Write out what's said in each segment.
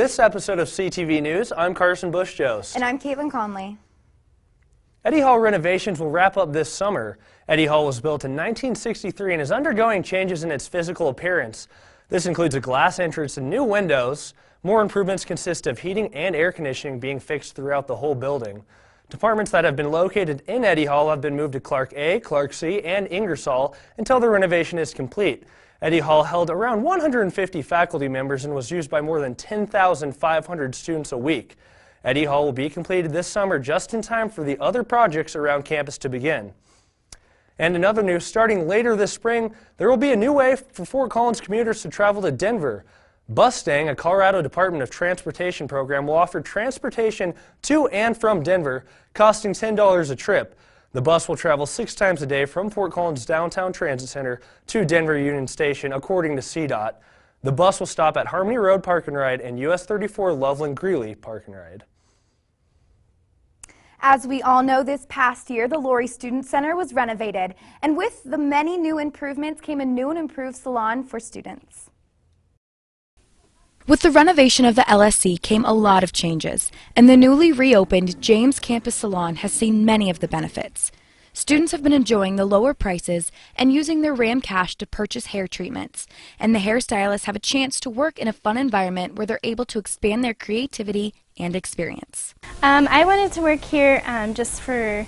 This episode of CTV News, I'm Karsen Buschjost. And I'm Kaitlyn Connolly. Eddie Hall renovations will wrap up this summer. Eddie Hall was built in 1963 and is undergoing changes in its physical appearance. This includes a glass entrance and new windows. More improvements consist of heating and air conditioning being fixed throughout the whole building. Departments that have been located in Eddie Hall have been moved to Clark A, Clark C, and Ingersoll until the renovation is complete. Eddie Hall held around 150 faculty members and was used by more than 10,500 students a week. Eddie Hall will be completed this summer just in time for the other projects around campus to begin. And in other news, starting later this spring, there will be a new way for Fort Collins commuters to travel to Denver. Bustang, a Colorado Department of Transportation program, will offer transportation to and from Denver, costing $10 a trip. The bus will travel 6 times a day from Fort Collins Downtown Transit Center to Denver Union Station, according to CDOT. The bus will stop at Harmony Road Park and Ride and US 34 Loveland Greeley Park and Ride. As we all know, this past year, the Laurie Student Center was renovated, and with the many new improvements came a new and improved salon for students. With the renovation of the LSC came a lot of changes, and the newly reopened James Campus Salon has seen many of the benefits. Students have been enjoying the lower prices and using their RAM cash to purchase hair treatments, and the hairstylists have a chance to work in a fun environment where they're able to expand their creativity and experience. I wanted to work here just for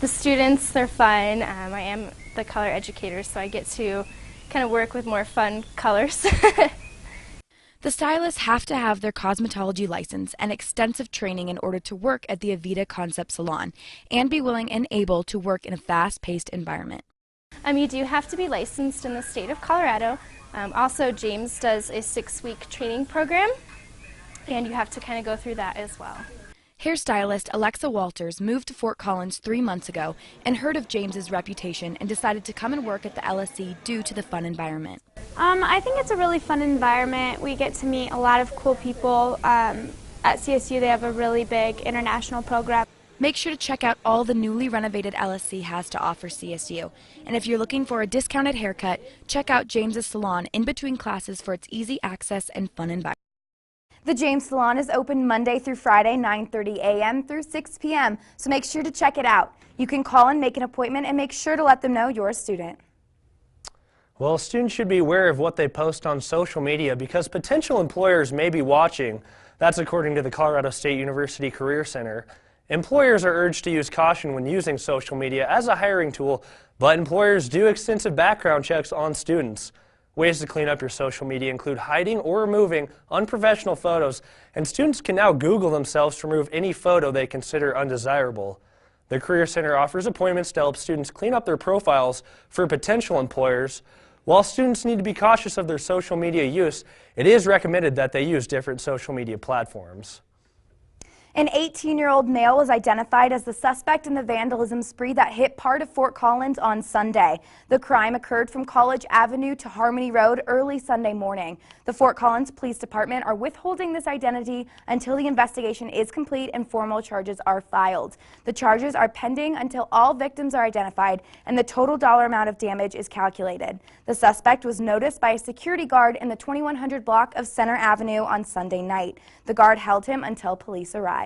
the students. They're fun. I am the color educator, so I get to kind of work with more fun colors. The stylists have to have their cosmetology license and extensive training in order to work at the Avita Concept Salon and be willing and able to work in a fast-paced environment. You do have to be licensed in the state of Colorado. Also, James does a 6-week training program, and you have to kind of go through that as well. Hairstylist Alexa Walters moved to Fort Collins 3 months ago and heard of James's reputation and decided to come and work at the LSC due to the fun environment. I think it's a really fun environment. We get to meet a lot of cool people. At CSU they have a really big international program. Make sure to check out all the newly renovated LSC has to offer CSU. And if you're looking for a discounted haircut, check out James's Salon in between classes for its easy access and fun environment. The James Salon is open Monday through Friday, 9:30 a.m. through 6 p.m., so make sure to check it out. You can call and make an appointment and make sure to let them know you're a student. Well, students should be aware of what they post on social media because potential employers may be watching. That's according to the Colorado State University Career Center. Employers are urged to use caution when using social media as a hiring tool, but employers do extensive background checks on students. Ways to clean up your social media include hiding or removing unprofessional photos, and students can now Google themselves to remove any photo they consider undesirable. The Career Center offers appointments to help students clean up their profiles for potential employers. While students need to be cautious of their social media use, it is recommended that they use different social media platforms. An 18-year-old male was identified as the suspect in the vandalism spree that hit part of Fort Collins on Sunday. The crime occurred from College Avenue to Harmony Road early Sunday morning. The Fort Collins Police Department are withholding this identity until the investigation is complete and formal charges are filed. The charges are pending until all victims are identified and the total dollar amount of damage is calculated. The suspect was noticed by a security guard in the 2100 block of Center Avenue on Sunday night. The guard held him until police arrived.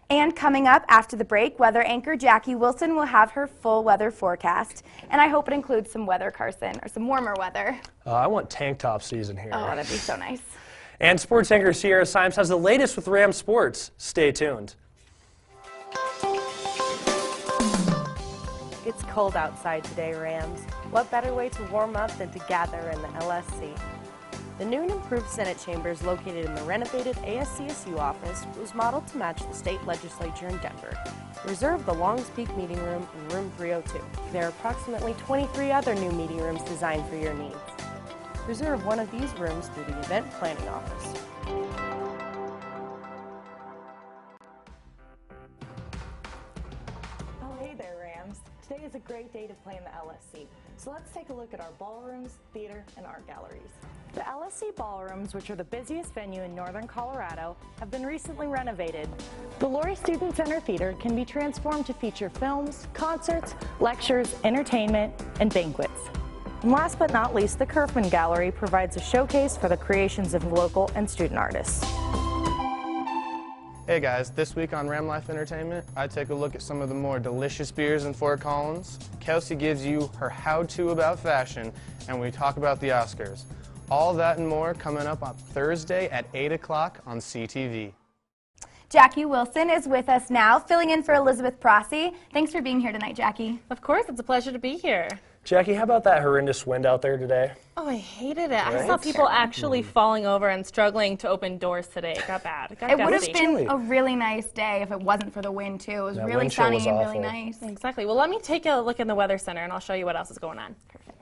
And coming up after the break, weather anchor Jacky Wilson will have her full weather forecast. And I hope it includes some weather, Karsen, or some warmer weather. I want tank top season here. Oh, that'd be so nice. And sports anchor Sierra Chymes has the latest with Rams sports. Stay tuned. It's cold outside today, Rams. What better way to warm up than to gather in the LSC? The new and improved Senate chambers located in the renovated ASCSU office was modeled to match the state legislature in Denver. Reserve the Longs Peak Meeting Room in room 302. There are approximately 23 other new meeting rooms designed for your needs. Reserve one of these rooms through the event planning office. Oh, hey there, Rams. Today is a great day to play in the LSC. So let's take a look at our ballrooms, theater, and art galleries. The LSC ballrooms, which are the busiest venue in northern Colorado, have been recently renovated. The Laurie Student Center Theater can be transformed to feature films, concerts, lectures, entertainment, and banquets. And last but not least, the Kerfman Gallery provides a showcase for the creations of local and student artists. Hey guys, this week on Ram Life Entertainment, I take a look at some of the more delicious beers in Fort Collins. Kelsey gives you her how-to about fashion, and we talk about the Oscars. All that and more coming up on Thursday at 8 o'clock on CTV. Jacky Wilson is with us now, filling in for Elizabeth Prossi. Thanks for being here tonight, Jacky. Of course, it's a pleasure to be here. Jacky, how about that horrendous wind out there today? Oh, I hated it. Right? I saw people actually falling over and struggling to open doors today. It got bad. It got It would have gusty. been a really nice day if it wasn't for the wind, too. It was That really wind chill sunny was and really awful. nice. Exactly. Well, let me take a look in the Weather Center and I'll show you what else is going on. Perfect.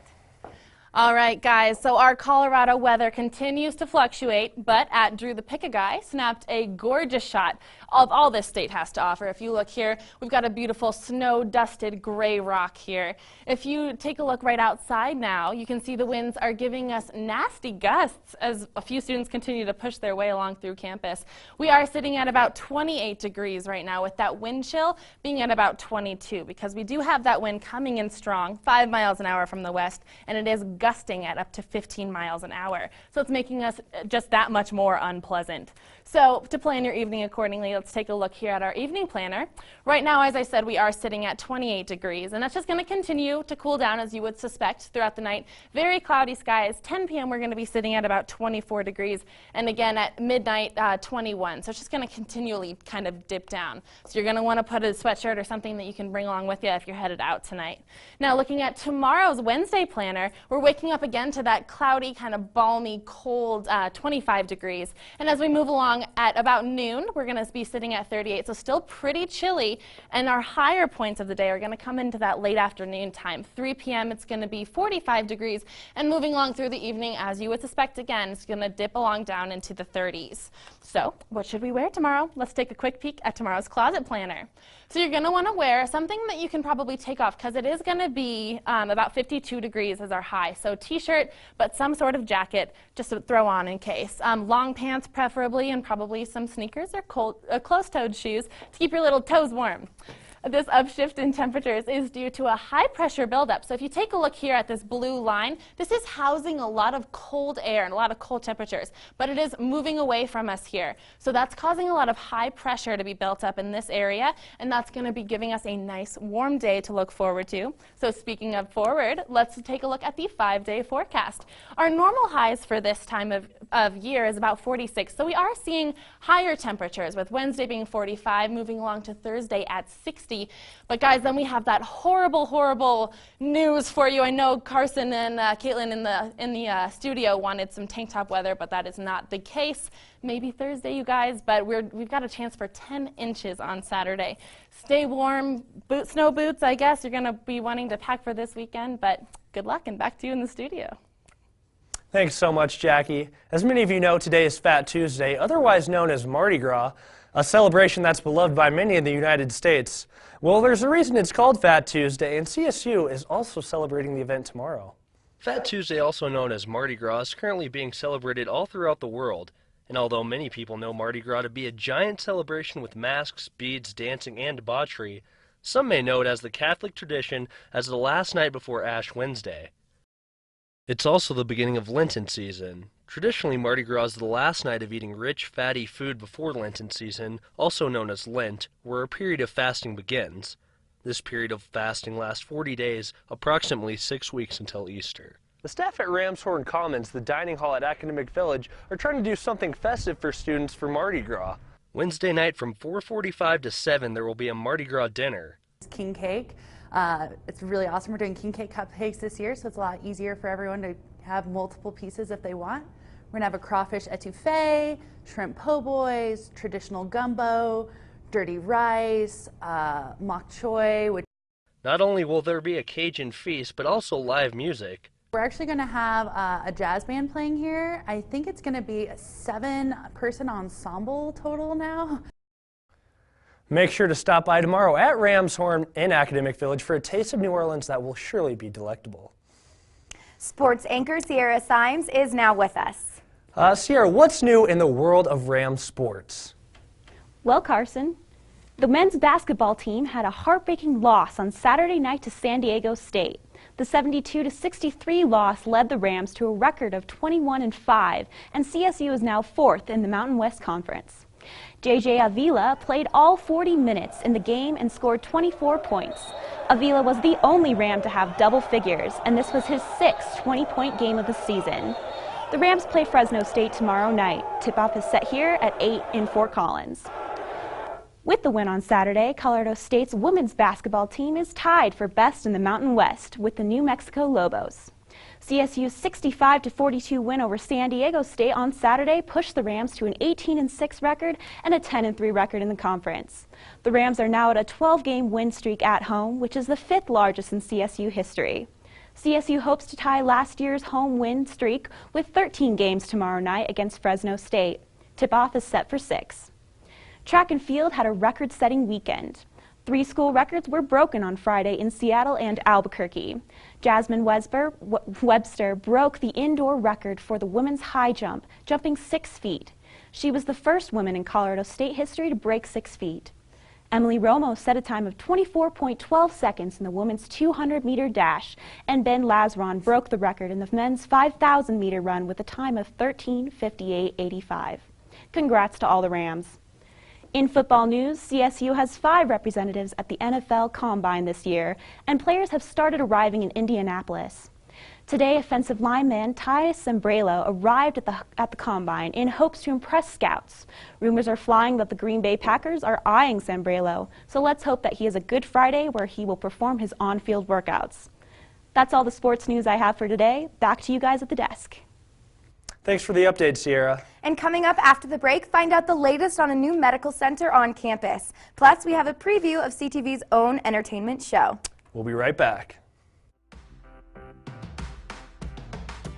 All right, guys, so our Colorado weather continues to fluctuate, but at Drew the Pick-A-Guy snapped a gorgeous shot of all this state has to offer. If you look here, we've got a beautiful snow-dusted gray rock here. If you take a look right outside now, you can see the winds are giving us nasty gusts as a few students continue to push their way along through campus. We are sitting at about 28 degrees right now, with that wind chill being at about 22, because we do have that wind coming in strong, 5 miles an hour from the west, and it is gusting at up to 15 miles an hour. So it's making us just that much more unpleasant. So to plan your evening accordingly, let's take a look here at our evening planner. Right now, as I said, we are sitting at 28 degrees, and that's just going to continue to cool down as you would suspect throughout the night. Very cloudy skies. 10 p.m. we're going to be sitting at about 24 degrees, and again at midnight 21. So it's just going to continually kind of dip down. So you're going to want to put a sweatshirt or something that you can bring along with you if you're headed out tonight. Now looking at tomorrow's Wednesday planner, we're waking up again to that cloudy, kind of balmy, cold 25 degrees. And as we move along at about noon, we're going to be sitting at 38, so still pretty chilly. And our higher points of the day are going to come into that late afternoon time. 3 p.m. it's going to be 45 degrees, and moving along through the evening, as you would suspect, again, it's going to dip along down into the 30s. So what should we wear tomorrow? Let's take a quick peek at tomorrow's closet planner. So you're going to want to wear something that you can probably take off, because it is going to be about 52 degrees as our high. So t-shirt, but some sort of jacket just to throw on in case. Long pants preferably, and probably some sneakers or closed-toed shoes to keep your little toes warm. This upshift in temperatures is due to a high-pressure buildup. So if you take a look here at this blue line, this is housing a lot of cold air and a lot of cold temperatures, but it is moving away from us here. So that's causing a lot of high pressure to be built up in this area, and that's going to be giving us a nice warm day to look forward to. So speaking of forward, let's take a look at the 5-day forecast. Our normal highs for this time of year is about 46, so we are seeing higher temperatures, with Wednesday being 45, moving along to Thursday at 60. But guys, then we have that horrible, horrible news for you. I know Karsen and Kaitlyn in the studio wanted some tank top weather, but that is not the case. Maybe Thursday, you guys, but we've got a chance for 10 inches on Saturday. Stay warm, snow boots, I guess you're going to be wanting to pack for this weekend, but good luck, and back to you in the studio. Thanks so much, Jacky. As many of you know, today is Fat Tuesday, otherwise known as Mardi Gras, a celebration that's beloved by many in the United States. Well, there's a reason it's called Fat Tuesday, and CSU is also celebrating the event tomorrow. Fat Tuesday, also known as Mardi Gras, is currently being celebrated all throughout the world. And although many people know Mardi Gras to be a giant celebration with masks, beads, dancing, and debauchery, some may know it as the Catholic tradition as the last night before Ash Wednesday. It's also the beginning of Lenten season. Traditionally, Mardi Gras is the last night of eating rich, fatty food before Lenten season, also known as Lent, where a period of fasting begins. This period of fasting lasts 40 days, approximately 6 weeks until Easter. The staff at Ramshorn Commons, the dining hall at Academic Village, are trying to do something festive for students for Mardi Gras. Wednesday night from 4:45 to 7, there will be a Mardi Gras dinner. King cake. It's really awesome. We're doing king cake cupcakes this year, so it's a lot easier for everyone to have multiple pieces if they want. We're going to have a crawfish etouffee, shrimp po' boys, traditional gumbo, dirty rice, mock choy. Not only will there be a Cajun feast, but also live music. We're actually going to have a jazz band playing here. I think it's going to be a 7-person ensemble total now. Make sure to stop by tomorrow at Ramshorn in Academic Village for a taste of New Orleans that will surely be delectable. Sports anchor Sierra Chymes is now with us. Sierra, what's new in the world of Ram sports? Well, Karsen, the men's basketball team had a heartbreaking loss on Saturday night to San Diego State. The 72-63 loss led the Rams to a record of 21-5, and CSU is now 4th in the Mountain West Conference. J.J. Avila played all 40 minutes in the game and scored 24 points. Avila was the only Ram to have double figures, and this was his 6th 20-point game of the season. The Rams play Fresno State tomorrow night. Tip-off is set here at 8 in Fort Collins. With the win on Saturday, Colorado State's women's basketball team is tied for best in the Mountain West with the New Mexico Lobos. CSU's 65-42 win over San Diego State on Saturday pushed the Rams to an 18-6 record and a 10-3 record in the conference. The Rams are now at a 12-game win streak at home, which is the 5th largest in CSU history. CSU hopes to tie last year's home win streak with 13 games tomorrow night against Fresno State. Tip-off is set for 6. Track and field had a record-setting weekend. 3 school records were broken on Friday in Seattle and Albuquerque. Jasmine Webster broke the indoor record for the women's high jump, jumping 6 feet. She was the first woman in Colorado State history to break 6 feet. Emily Romo set a time of 24.12 seconds in the women's 200-meter dash, and Ben Lazron broke the record in the men's 5,000-meter run with a time of 13:58.85. Congrats to all the Rams. In football news, CSU has 5 representatives at the NFL Combine this year, and players have started arriving in Indianapolis. Today, offensive lineman Ty Sembrello arrived at the Combine in hopes to impress scouts. Rumors are flying that the Green Bay Packers are eyeing Sembrello, so let's hope that he has a good Friday where he will perform his on-field workouts. That's all the sports news I have for today. Back to you guys at the desk. Thanks for the update, Sierra. And coming up after the break, find out the latest on a new medical center on campus. Plus, we have a preview of CTV's own entertainment show. We'll be right back.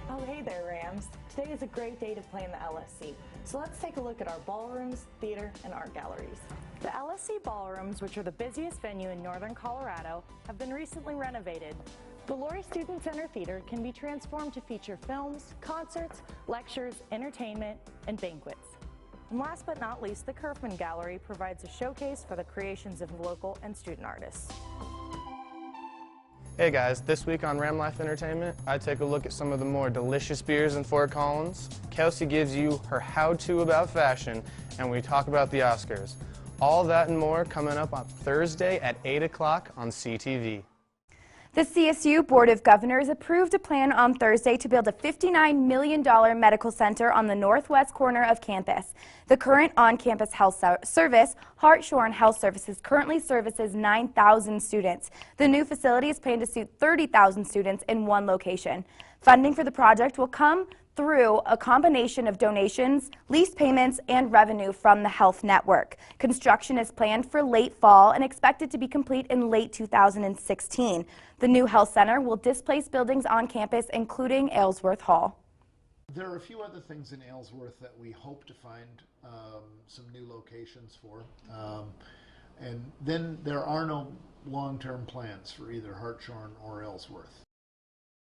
Oh, hey there, Rams. Today is a great day to play in the LSC. So let's take a look at our ballrooms, theater, and art galleries. The LSC ballrooms, which are the busiest venue in northern Colorado, have been recently renovated. The Laurie Student Center Theater can be transformed to feature films, concerts, lectures, entertainment, and banquets. And last but not least, the Kerfman Gallery provides a showcase for the creations of local and student artists. Hey guys, this week on Ram Life Entertainment, I take a look at some of the more delicious beers in Fort Collins. Kelsey gives you her how-to about fashion, and we talk about the Oscars. All that and more coming up on Thursday at 8 o'clock on CTV. The CSU Board of Governors approved a plan on Thursday to build a $59 million medical center on the northwest corner of campus. The current on-campus health service, Hartshorn Health Services, currently services 9,000 students. The new facility is planned to suit 30,000 students in one location. Funding for the project will come through a combination of donations, lease payments, and revenue from the health network. Construction is planned for late fall and expected to be complete in late 2016. The new health center will displace buildings on campus, including Aylesworth Hall. There are a few other things in Aylesworth that we hope to find some new locations for. And then there are no long-term plans for either Hartshorn or Aylesworth.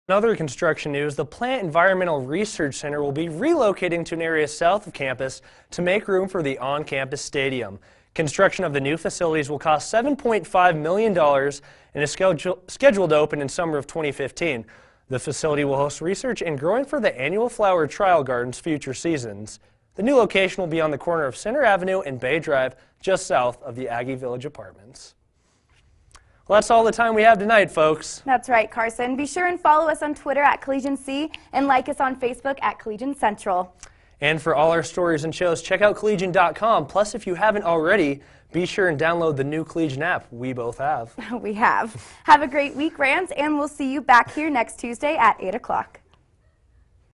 In other construction news, the Plant Environmental Research Center will be relocating to an area south of campus to make room for the on-campus stadium. Construction of the new facilities will cost $7.5 million and is scheduled to open in summer of 2015. The facility will host research and growing for the annual Flower Trial Garden's future seasons. The new location will be on the corner of Center Avenue and Bay Drive, just south of the Aggie Village Apartments. Well, that's all the time we have tonight, folks. That's right, Carson. Be sure and follow us on Twitter at Collegian C and like us on Facebook at Collegian Central. And for all our stories and shows, check out collegian.com. Plus, if you haven't already, be sure and download the new Collegian app. We both have. We have. Have a great week, Rams, and we'll see you back here next Tuesday at 8 o'clock.